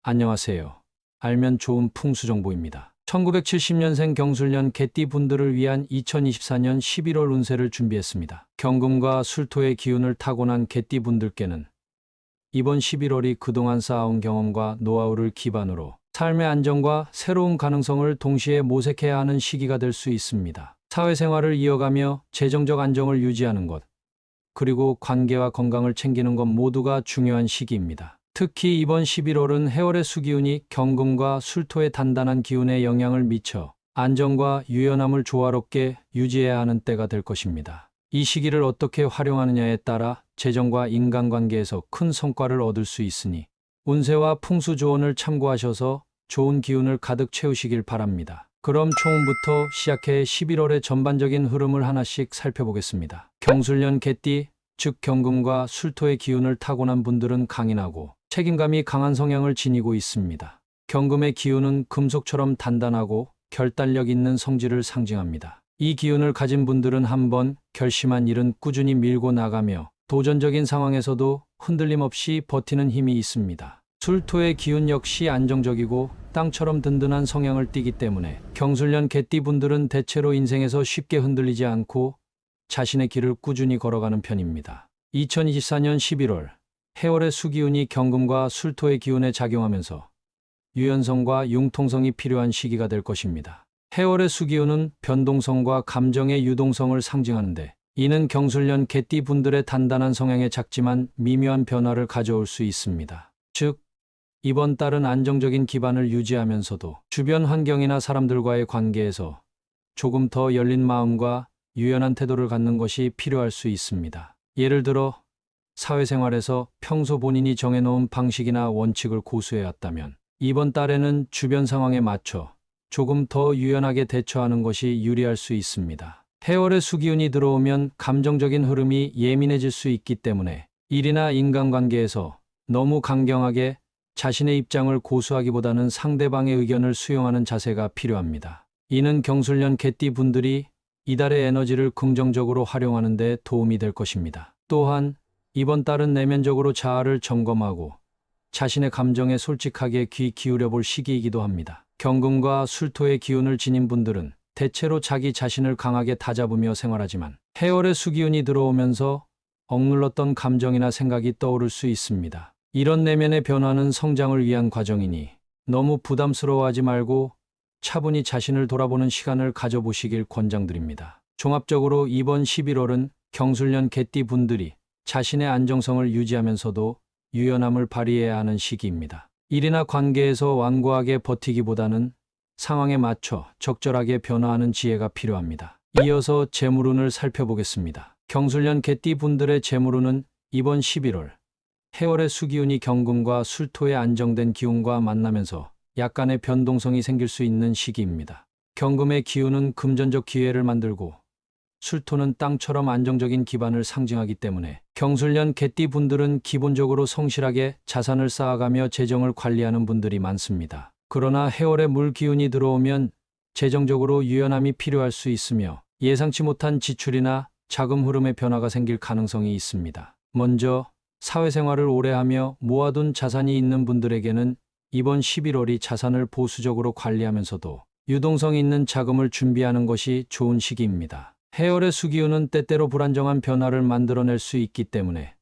안녕하세요. 알면 좋은 풍수정보입니다. 1970년생 경술년 개띠 분들을 위한 2024년 11월 운세를 준비했습니다. 경금과 술토의 기운을 타고난 개띠 분들께는 이번 11월이 그동안 쌓아온 경험과 노하우를 기반으로 삶의 안정과 새로운 가능성을 동시에 모색해야 하는 시기가 될 수 있습니다. 사회생활을 이어가며 재정적 안정을 유지하는 것, 그리고 관계와 건강을 챙기는 것 모두가 중요한 시기입니다. 특히 이번 11월은 해월의 수기운이 경금과 술토의 단단한 기운에 영향을 미쳐 안정과 유연함을 조화롭게 유지해야 하는 때가 될 것입니다. 이 시기를 어떻게 활용하느냐에 따라 재정과 인간관계에서 큰 성과를 얻을 수 있으니 운세와 풍수 조언을 참고하셔서 좋은 기운을 가득 채우시길 바랍니다. 그럼 초음부터 시작해 11월의 전반적인 흐름을 하나씩 살펴보겠습니다. 경술년 개띠, 즉 경금과 술토의 기운을 타고난 분들은 강인하고 책임감이 강한 성향을 지니고 있습니다. 경금의 기운은 금속처럼 단단하고 결단력 있는 성질을 상징합니다. 이 기운을 가진 분들은 한번 결심한 일은 꾸준히 밀고 나가며 도전적인 상황에서도 흔들림 없이 버티는 힘이 있습니다. 술토의 기운 역시 안정적이고 땅처럼 든든한 성향을 띠기 때문에 경술년 개띠 분들은 대체로 인생에서 쉽게 흔들리지 않고 자신의 길을 꾸준히 걸어가는 편입니다. 2024년 11월 해월의 수기운이 경금과 술토의 기운에 작용하면서 유연성과 융통성이 필요한 시기가 될 것입니다. 해월의 수기운은 변동성과 감정의 유동성을 상징하는데 이는 경술년 개띠 분들의 단단한 성향에 작지만 미묘한 변화를 가져올 수 있습니다. 즉, 이번 달은 안정적인 기반을 유지하면서도 주변 환경이나 사람들과의 관계에서 조금 더 열린 마음과 유연한 태도를 갖는 것이 필요할 수 있습니다. 예를 들어 사회생활에서 평소 본인이 정해놓은 방식이나 원칙을 고수해왔다면 이번 달에는 주변 상황에 맞춰 조금 더 유연하게 대처하는 것이 유리할 수 있습니다. 해월의 수기운이 들어오면 감정적인 흐름이 예민해질 수 있기 때문에 일이나 인간관계에서 너무 강경하게 자신의 입장을 고수하기보다는 상대방의 의견을 수용하는 자세가 필요합니다. 이는 경술년 개띠 분들이 이달의 에너지를 긍정적으로 활용하는 데 도움이 될 것입니다. 또한 이번 달은 내면적으로 자아를 점검하고 자신의 감정에 솔직하게 귀 기울여 볼 시기이기도 합니다. 경금과 술토의 기운을 지닌 분들은 대체로 자기 자신을 강하게 다잡으며 생활하지만 해월의 수기운이 들어오면서 억눌렀던 감정이나 생각이 떠오를 수 있습니다. 이런 내면의 변화는 성장을 위한 과정이니 너무 부담스러워하지 말고 차분히 자신을 돌아보는 시간을 가져보시길 권장드립니다. 종합적으로 이번 11월은 경술년 개띠 분들이 자신의 안정성을 유지하면서도 유연함을 발휘해야 하는 시기입니다. 일이나 관계에서 완고하게 버티기보다는 상황에 맞춰 적절하게 변화하는 지혜가 필요합니다. 이어서 재물운을 살펴보겠습니다. 경술년 개띠 분들의 재물운은 이번 11월 해월의 수기운이 경금과 술토의 안정된 기운과 만나면서 약간의 변동성이 생길 수 있는 시기입니다. 경금의 기운은 금전적 기회를 만들고 술토는 땅처럼 안정적인 기반을 상징하기 때문에 경술년 개띠 분들은 기본적으로 성실하게 자산을 쌓아가며 재정을 관리하는 분들이 많습니다. 그러나 해월의 물 기운이 들어오면 재정적으로 유연함이 필요할 수 있으며 예상치 못한 지출이나 자금 흐름의 변화가 생길 가능성이 있습니다. 먼저 사회생활을 오래 하며 모아둔 자산이 있는 분들에게는 이번 11월이 자산을 보수적으로 관리하면서도 유동성 있는 자금을 준비하는 것이 좋은 시기입니다. 해월의 수기운은 때때로 불안정한 변화를 만들어낼 수 있기 때문에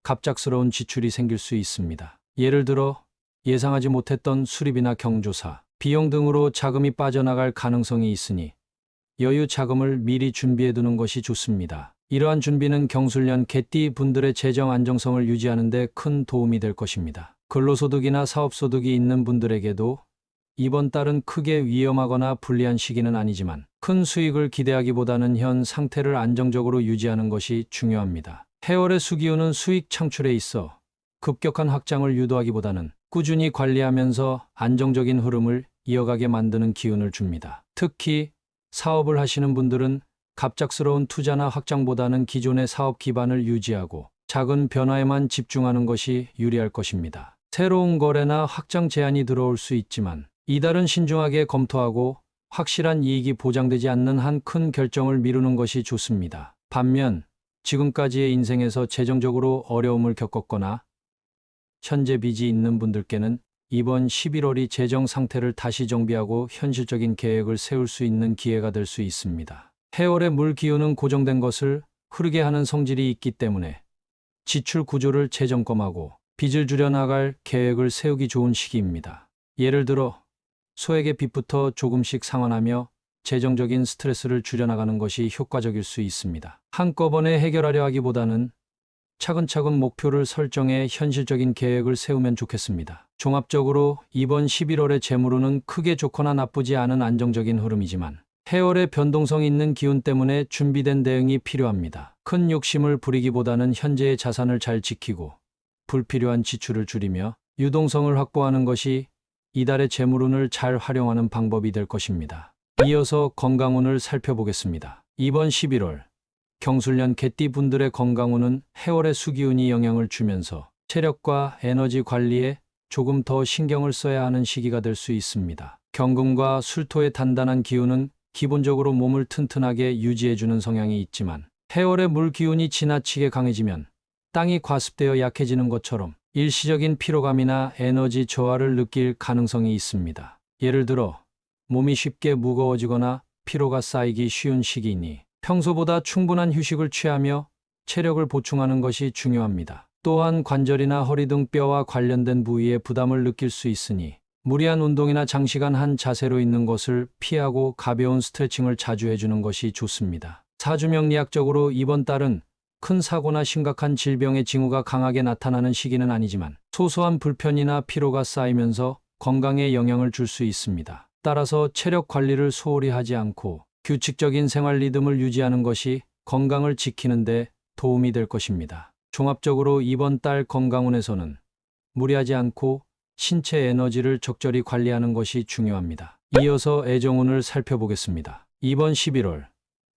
갑작스러운 지출이 생길 수 있습니다. 예를 들어 예상하지 못했던 수리비나 경조사, 비용 등으로 자금이 빠져나갈 가능성이 있으니 여유 자금을 미리 준비해두는 것이 좋습니다. 이러한 준비는 경술년 개띠 분들의 재정 안정성을 유지하는 데 큰 도움이 될 것입니다. 근로소득이나 사업소득이 있는 분들에게도 이번 달은 크게 위험하거나 불리한 시기는 아니지만 큰 수익을 기대하기보다는 현 상태를 안정적으로 유지하는 것이 중요합니다. 해월의 수기운은 수익 창출에 있어 급격한 확장을 유도하기보다는 꾸준히 관리하면서 안정적인 흐름을 이어가게 만드는 기운을 줍니다. 특히 사업을 하시는 분들은 갑작스러운 투자나 확장보다는 기존의 사업 기반을 유지하고 작은 변화에만 집중하는 것이 유리할 것입니다. 새로운 거래나 확장 제안이 들어올 수 있지만 이달은 신중하게 검토하고 확실한 이익이 보장되지 않는 한 큰 결정을 미루는 것이 좋습니다. 반면 지금까지의 인생에서 재정적으로 어려움을 겪었거나 현재 빚이 있는 분들께는 이번 11월이 재정 상태를 다시 정비하고 현실적인 계획을 세울 수 있는 기회가 될 수 있습니다. 해월의 물 기운은 고정된 것을 흐르게 하는 성질이 있기 때문에 지출 구조를 재점검하고 빚을 줄여나갈 계획을 세우기 좋은 시기입니다. 예를 들어 소액의 빚부터 조금씩 상환하며 재정적인 스트레스를 줄여나가는 것이 효과적일 수 있습니다. 한꺼번에 해결하려 하기보다는 차근차근 목표를 설정해 현실적인 계획을 세우면 좋겠습니다. 종합적으로 이번 11월의 재물운은 크게 좋거나 나쁘지 않은 안정적인 흐름이지만 해월의 변동성 있는 기운 때문에 준비된 대응이 필요합니다. 큰 욕심을 부리기보다는 현재의 자산을 잘 지키고 불필요한 지출을 줄이며 유동성을 확보하는 것이 이달의 재물운을 잘 활용하는 방법이 될 것입니다. 이어서 건강운을 살펴보겠습니다. 이번 11월 경술년 개띠 분들의 건강운은 해월의 수기운이 영향을 주면서 체력과 에너지 관리에 조금 더 신경을 써야 하는 시기가 될 수 있습니다. 경금과 술토의 단단한 기운은 기본적으로 몸을 튼튼하게 유지해주는 성향이 있지만 해월의 물 기운이 지나치게 강해지면 땅이 과습되어 약해지는 것처럼 일시적인 피로감이나 에너지 저하를 느낄 가능성이 있습니다. 예를 들어 몸이 쉽게 무거워지거나 피로가 쌓이기 쉬운 시기이니 평소보다 충분한 휴식을 취하며 체력을 보충하는 것이 중요합니다. 또한 관절이나 허리 등 뼈와 관련된 부위에 부담을 느낄 수 있으니 무리한 운동이나 장시간 한 자세로 있는 것을 피하고 가벼운 스트레칭을 자주 해주는 것이 좋습니다. 사주명리학적으로 이번 달은 큰 사고나 심각한 질병의 징후가 강하게 나타나는 시기는 아니지만 소소한 불편이나 피로가 쌓이면서 건강에 영향을 줄 수 있습니다. 따라서 체력 관리를 소홀히 하지 않고 규칙적인 생활 리듬을 유지하는 것이 건강을 지키는 데 도움이 될 것입니다. 종합적으로 이번 달 건강운에서는 무리하지 않고 신체 에너지를 적절히 관리하는 것이 중요합니다. 이어서 애정운을 살펴보겠습니다. 이번 11월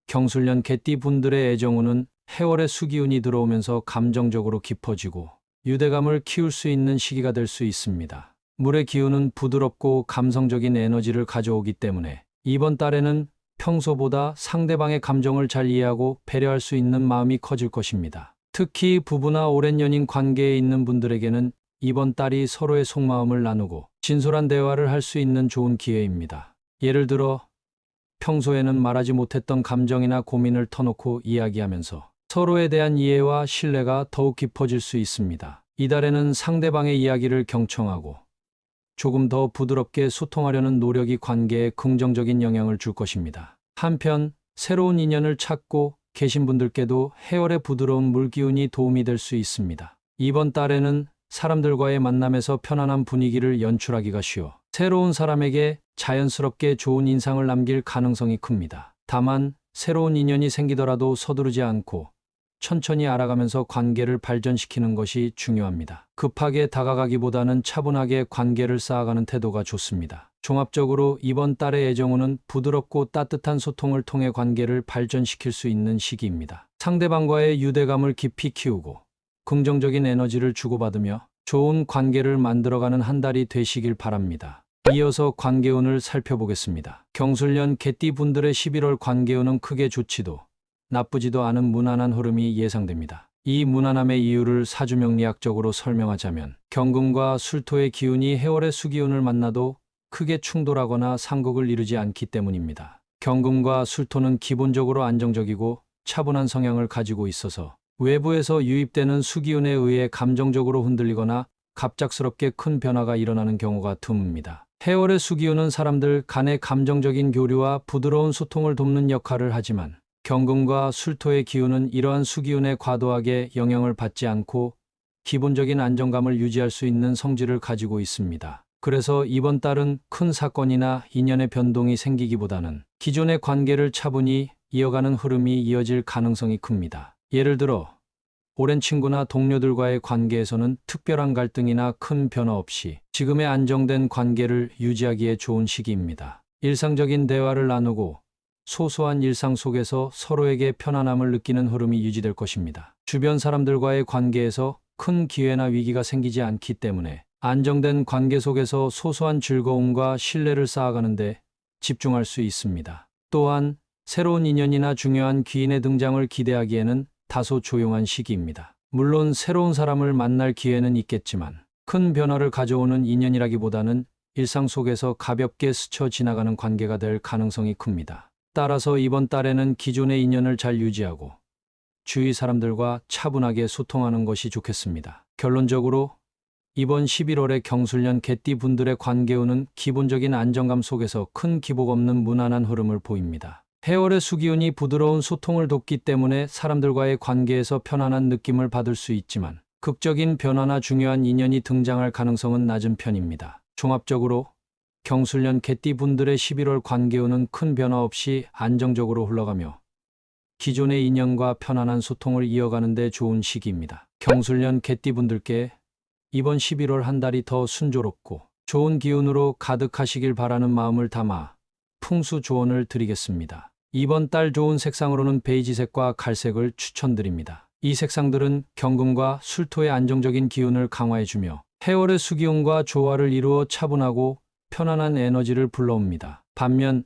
경술년 개띠 분들의 애정운은 해월의 수기운이 들어오면서 감정적으로 깊어지고 유대감을 키울 수 있는 시기가 될 수 있습니다. 물의 기운은 부드럽고 감성적인 에너지를 가져오기 때문에 이번 달에는 평소보다 상대방의 감정을 잘 이해하고 배려할 수 있는 마음이 커질 것입니다. 특히 부부나 오랜 연인 관계에 있는 분들에게는 이번 달이 서로의 속마음을 나누고 진솔한 대화를 할 수 있는 좋은 기회입니다. 예를 들어 평소에는 말하지 못했던 감정이나 고민을 터놓고 이야기하면서 서로에 대한 이해와 신뢰가 더욱 깊어질 수 있습니다. 이달에는 상대방의 이야기를 경청하고 조금 더 부드럽게 소통하려는 노력이 관계에 긍정적인 영향을 줄 것입니다. 한편 새로운 인연을 찾고 계신 분들께도 해월의 부드러운 물기운이 도움이 될 수 있습니다. 이번 달에는 사람들과의 만남에서 편안한 분위기를 연출하기가 쉬워 새로운 사람에게 자연스럽게 좋은 인상을 남길 가능성이 큽니다. 다만 새로운 인연이 생기더라도 서두르지 않고 천천히 알아가면서 관계를 발전시키는 것이 중요합니다. 급하게 다가가기보다는 차분하게 관계를 쌓아가는 태도가 좋습니다. 종합적으로 이번 달의 애정운은 부드럽고 따뜻한 소통을 통해 관계를 발전시킬 수 있는 시기입니다. 상대방과의 유대감을 깊이 키우고 긍정적인 에너지를 주고받으며 좋은 관계를 만들어가는 한 달이 되시길 바랍니다. 이어서 관계운을 살펴보겠습니다. 경술년 개띠 분들의 11월 관계운은 크게 좋지도 나쁘지도 않은 무난한 흐름이 예상됩니다. 이 무난함의 이유를 사주명리학적으로 설명하자면 경금과 술토의 기운이 해월의 수기운을 만나도 크게 충돌하거나 상극을 이루지 않기 때문입니다. 경금과 술토는 기본적으로 안정적이고 차분한 성향을 가지고 있어서 외부에서 유입되는 수기운에 의해 감정적으로 흔들리거나 갑작스럽게 큰 변화가 일어나는 경우가 드뭅니다. 해월의 수기운은 사람들 간의 감정적인 교류와 부드러운 소통을 돕는 역할을 하지만 경금과 술토의 기운은 이러한 수기운에 과도하게 영향을 받지 않고 기본적인 안정감을 유지할 수 있는 성질을 가지고 있습니다. 그래서 이번 달은 큰 사건이나 인연의 변동이 생기기보다는 기존의 관계를 차분히 이어가는 흐름이 이어질 가능성이 큽니다. 예를 들어 오랜 친구나 동료들과의 관계에서는 특별한 갈등이나 큰 변화 없이 지금의 안정된 관계를 유지하기에 좋은 시기입니다. 일상적인 대화를 나누고 소소한 일상 속에서 서로에게 편안함을 느끼는 흐름이 유지될 것입니다. 주변 사람들과의 관계에서 큰 기회나 위기가 생기지 않기 때문에 안정된 관계 속에서 소소한 즐거움과 신뢰를 쌓아가는 데 집중할 수 있습니다. 또한 새로운 인연이나 중요한 귀인의 등장을 기대하기에는 다소 조용한 시기입니다. 물론 새로운 사람을 만날 기회는 있겠지만 큰 변화를 가져오는 인연이라기보다는 일상 속에서 가볍게 스쳐 지나가는 관계가 될 가능성이 큽니다. 따라서 이번 달에는 기존의 인연을 잘 유지하고 주위 사람들과 차분하게 소통하는 것이 좋겠습니다. 결론적으로 이번 11월의 경술년 개띠 분들의 관계운은 기본적인 안정감 속에서 큰 기복 없는 무난한 흐름을 보입니다. 해월의 수기운이 부드러운 소통을 돕기 때문에 사람들과의 관계에서 편안한 느낌을 받을 수 있지만 극적인 변화나 중요한 인연이 등장할 가능성은 낮은 편입니다. 종합적으로 경술년 개띠 분들의 11월 관계운은 큰 변화 없이 안정적으로 흘러가며 기존의 인연과 편안한 소통을 이어가는 데 좋은 시기입니다. 경술년 개띠 분들께 이번 11월 한 달이 더 순조롭고 좋은 기운으로 가득하시길 바라는 마음을 담아 풍수 조언을 드리겠습니다. 이번 달 좋은 색상으로는 베이지색과 갈색을 추천드립니다. 이 색상들은 경금과 술토의 안정적인 기운을 강화해주며 해월의 수기운과 조화를 이루어 차분하고 편안한 에너지를 불러옵니다. 반면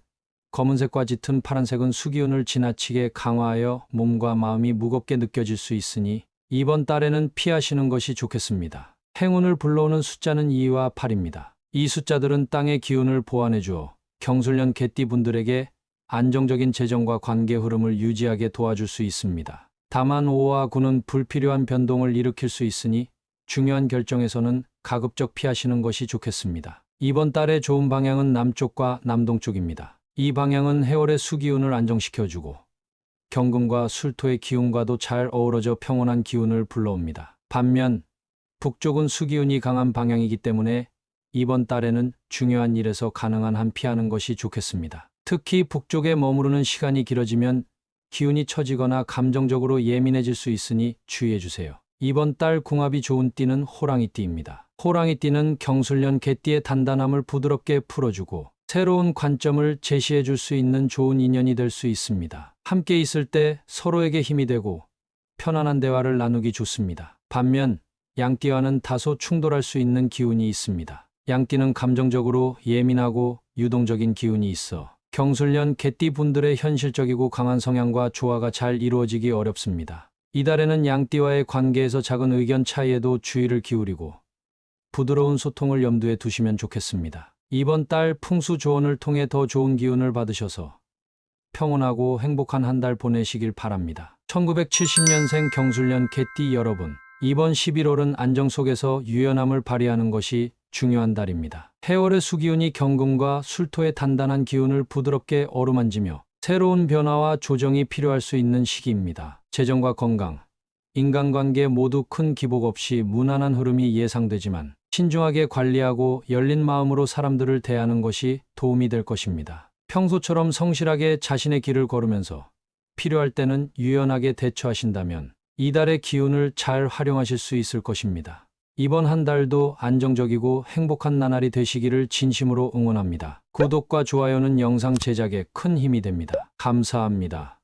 검은색과 짙은 파란색은 수기운을 지나치게 강화하여 몸과 마음이 무겁게 느껴질 수 있으니 이번 달에는 피하시는 것이 좋겠습니다. 행운을 불러오는 숫자는 2와 8입니다. 이 숫자들은 땅의 기운을 보완해 주어 경술년 개띠 분들에게 안정적인 재정과 관계 흐름을 유지하게 도와줄 수 있습니다. 다만 5와 9는 불필요한 변동을 일으킬 수 있으니 중요한 결정에서는 가급적 피하시는 것이 좋겠습니다. 이번 달의 좋은 방향은 남쪽과 남동쪽입니다. 이 방향은 해월의 수기운을 안정시켜주고 경금과 술토의 기운과도 잘 어우러져 평온한 기운을 불러옵니다. 반면 북쪽은 수기운이 강한 방향이기 때문에 이번 달에는 중요한 일에서 가능한 한 피하는 것이 좋겠습니다. 특히 북쪽에 머무르는 시간이 길어지면 기운이 처지거나 감정적으로 예민해질 수 있으니 주의해 주세요. 이번 달 궁합이 좋은 띠는 호랑이띠입니다. 호랑이띠는 경술년 개띠의 단단함을 부드럽게 풀어주고 새로운 관점을 제시해 줄 수 있는 좋은 인연이 될 수 있습니다. 함께 있을 때 서로에게 힘이 되고 편안한 대화를 나누기 좋습니다. 반면 양띠와는 다소 충돌할 수 있는 기운이 있습니다. 양띠는 감정적으로 예민하고 유동적인 기운이 있어 경술년 개띠 분들의 현실적이고 강한 성향과 조화가 잘 이루어지기 어렵습니다. 이달에는 양띠와의 관계에서 작은 의견 차이에도 주의를 기울이고 부드러운 소통을 염두에 두시면 좋겠습니다. 이번 달 풍수 조언을 통해 더 좋은 기운을 받으셔서 평온하고 행복한 한 달 보내시길 바랍니다. 1970년생 경술년 개띠 여러분, 이번 11월은 안정 속에서 유연함을 발휘하는 것이 중요한 달입니다. 해월의 수기운이 경금과 술토의 단단한 기운을 부드럽게 어루만지며 새로운 변화와 조정이 필요할 수 있는 시기입니다. 재정과 건강, 인간관계 모두 큰 기복 없이 무난한 흐름이 예상되지만 신중하게 관리하고 열린 마음으로 사람들을 대하는 것이 도움이 될 것입니다. 평소처럼 성실하게 자신의 길을 걸으면서 필요할 때는 유연하게 대처하신다면 이달의 기운을 잘 활용하실 수 있을 것입니다. 이번 한 달도 안정적이고 행복한 나날이 되시기를 진심으로 응원합니다. 구독과 좋아요는 영상 제작에 큰 힘이 됩니다. 감사합니다.